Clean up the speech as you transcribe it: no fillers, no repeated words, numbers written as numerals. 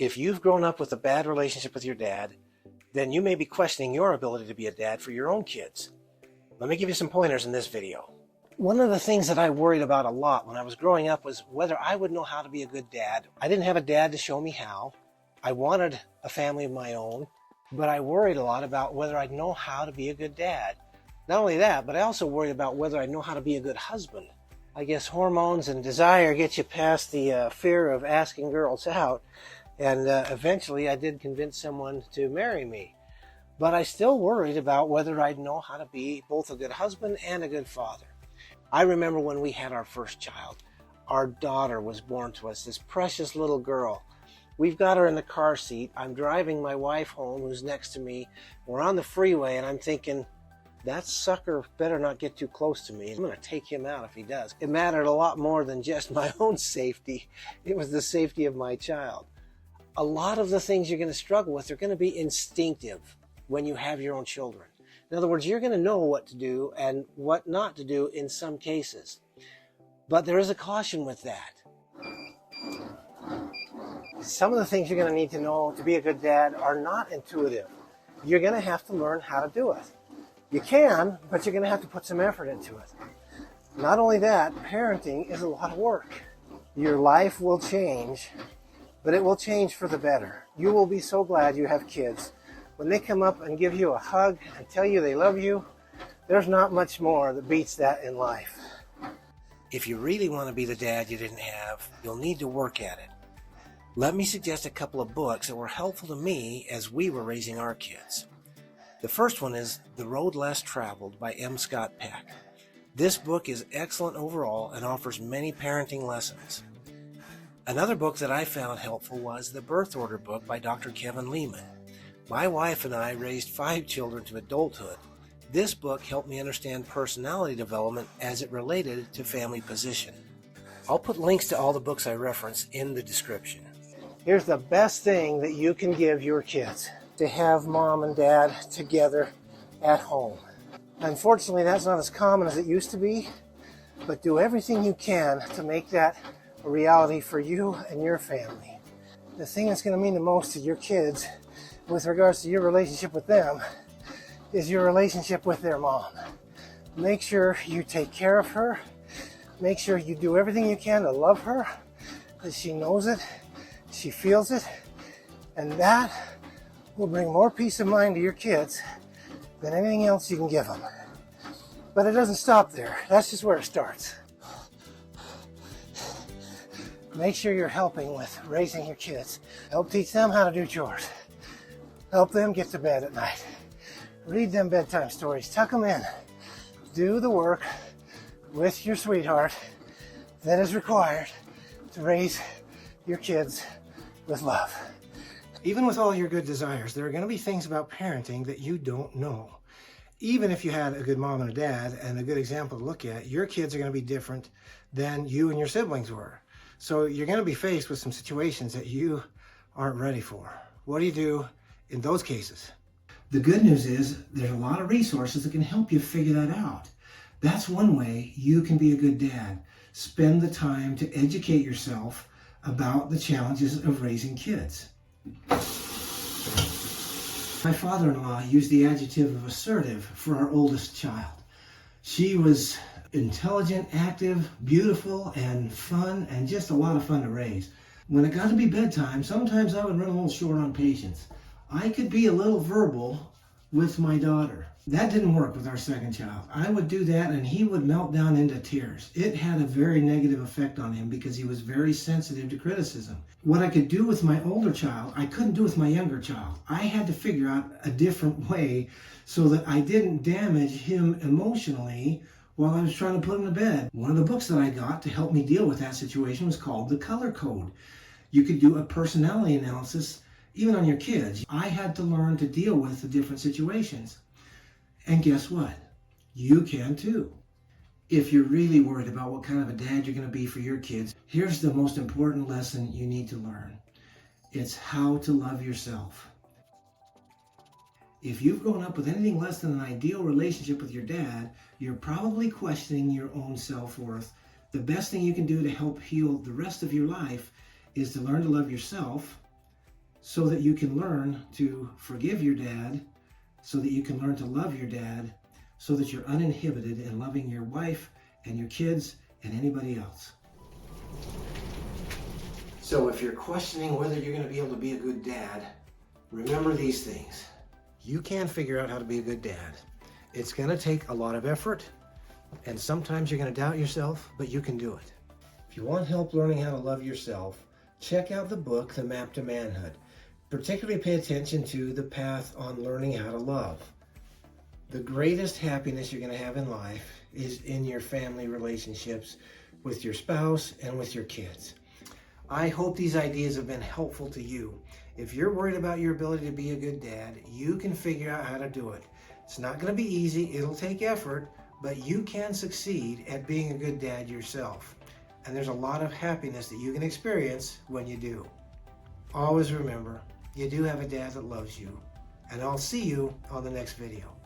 If you've grown up with a bad relationship with your dad, then you may be questioning your ability to be a dad for your own kids. Let me give you some pointers in this video. One of the things that I worried about a lot when I was growing up was whether I would know how to be a good dad. I didn't have a dad to show me how. I wanted a family of my own, but I worried a lot about whether I'd know how to be a good dad. Not only that, but I also worried about whether I'd know how to be a good husband. I guess hormones and desire get you past the fear of asking girls out. And eventually I did convince someone to marry me. But I still worried about whether I'd know how to be both a good husband and a good father. I remember when we had our first child. Our daughter was born to us, this precious little girl. We've got her in the car seat. I'm driving my wife home, who's next to me. We're on the freeway, and I'm thinking, that sucker better not get too close to me. I'm going to take him out if he does. It mattered a lot more than just my own safety. It was the safety of my child. A lot of the things you're going to struggle with are going to be instinctive when you have your own children. In other words, you're going to know what to do and what not to do in some cases. But there is a caution with that. Some of the things you're going to need to know to be a good dad are not intuitive. You're going to have to learn how to do it. You can, but you're going to have to put some effort into it. Not only that, parenting is a lot of work. Your life will change, but it will change for the better. You will be so glad you have kids. When they come up and give you a hug and tell you they love you, there's not much more that beats that in life. If you really want to be the dad you didn't have, you'll need to work at it. Let me suggest a couple of books that were helpful to me as we were raising our kids. The first one is The Road Less Traveled by M. Scott Peck. This book is excellent overall and offers many parenting lessons. Another book that I found helpful was The Birth Order book by Dr. Kevin Leman. My wife and I raised 5 children to adulthood. This book helped me understand personality development as it related to family position. I'll put links to all the books I reference in the description. Here's the best thing that you can give your kids: to have mom and dad together at home. Unfortunately, that's not as common as it used to be, but do everything you can to make that a reality for you and your family. The thing that's going to mean the most to your kids with regards to your relationship with them is your relationship with their mom. Make sure you take care of her. Make sure you do everything you can to love her, because she knows it, she feels it, and that will bring more peace of mind to your kids than anything else you can give them. But it doesn't stop there. That's just where it starts. Make sure you're helping with raising your kids. Help teach them how to do chores. Help them get to bed at night. Read them bedtime stories. Tuck them in. Do the work with your sweetheart that is required to raise your kids with love. Even with all your good desires, there are going to be things about parenting that you don't know. Even if you had a good mom and a dad and a good example to look at, your kids are going to be different than you and your siblings were. So you're going to be faced with some situations that you aren't ready for. What do you do in those cases? The good news is there's a lot of resources that can help you figure that out. That's one way you can be a good dad. Spend the time to educate yourself about the challenges of raising kids. My father-in-law used the adjective of assertive for our oldest child. She was intelligent, active, beautiful, and fun, and just a lot of fun to raise. When it got to be bedtime, sometimes I would run a little short on patience. I could be a little verbal with my daughter. That didn't work with our second child. I would do that and he would melt down into tears. It had a very negative effect on him because he was very sensitive to criticism. What I could do with my older child, I couldn't do with my younger child. I had to figure out a different way so that I didn't damage him emotionally while I was trying to put him to bed. One of the books that I got to help me deal with that situation was called The Color Code. You could do a personality analysis even on your kids. I had to learn to deal with the different situations. And guess what? You can too. If you're really worried about what kind of a dad you're going to be for your kids, here's the most important lesson you need to learn. It's how to love yourself. If you've grown up with anything less than an ideal relationship with your dad, you're probably questioning your own self-worth. The best thing you can do to help heal the rest of your life is to learn to love yourself so that you can learn to forgive your dad, so that you can learn to love your dad, so that you're uninhibited in loving your wife and your kids and anybody else. So if you're questioning whether you're going to be able to be a good dad, remember these things. You can figure out how to be a good dad. It's going to take a lot of effort, and sometimes you're going to doubt yourself, but you can do it. If you want help learning how to love yourself, check out the book, The Map to Manhood. Particularly pay attention to the path on learning how to love. The greatest happiness you're going to have in life is in your family relationships with your spouse and with your kids. I hope these ideas have been helpful to you. If you're worried about your ability to be a good dad, you can figure out how to do it. It's not going to be easy, it'll take effort, but you can succeed at being a good dad yourself. And there's a lot of happiness that you can experience when you do. Always remember, you do have a dad that loves you, and I'll see you on the next video.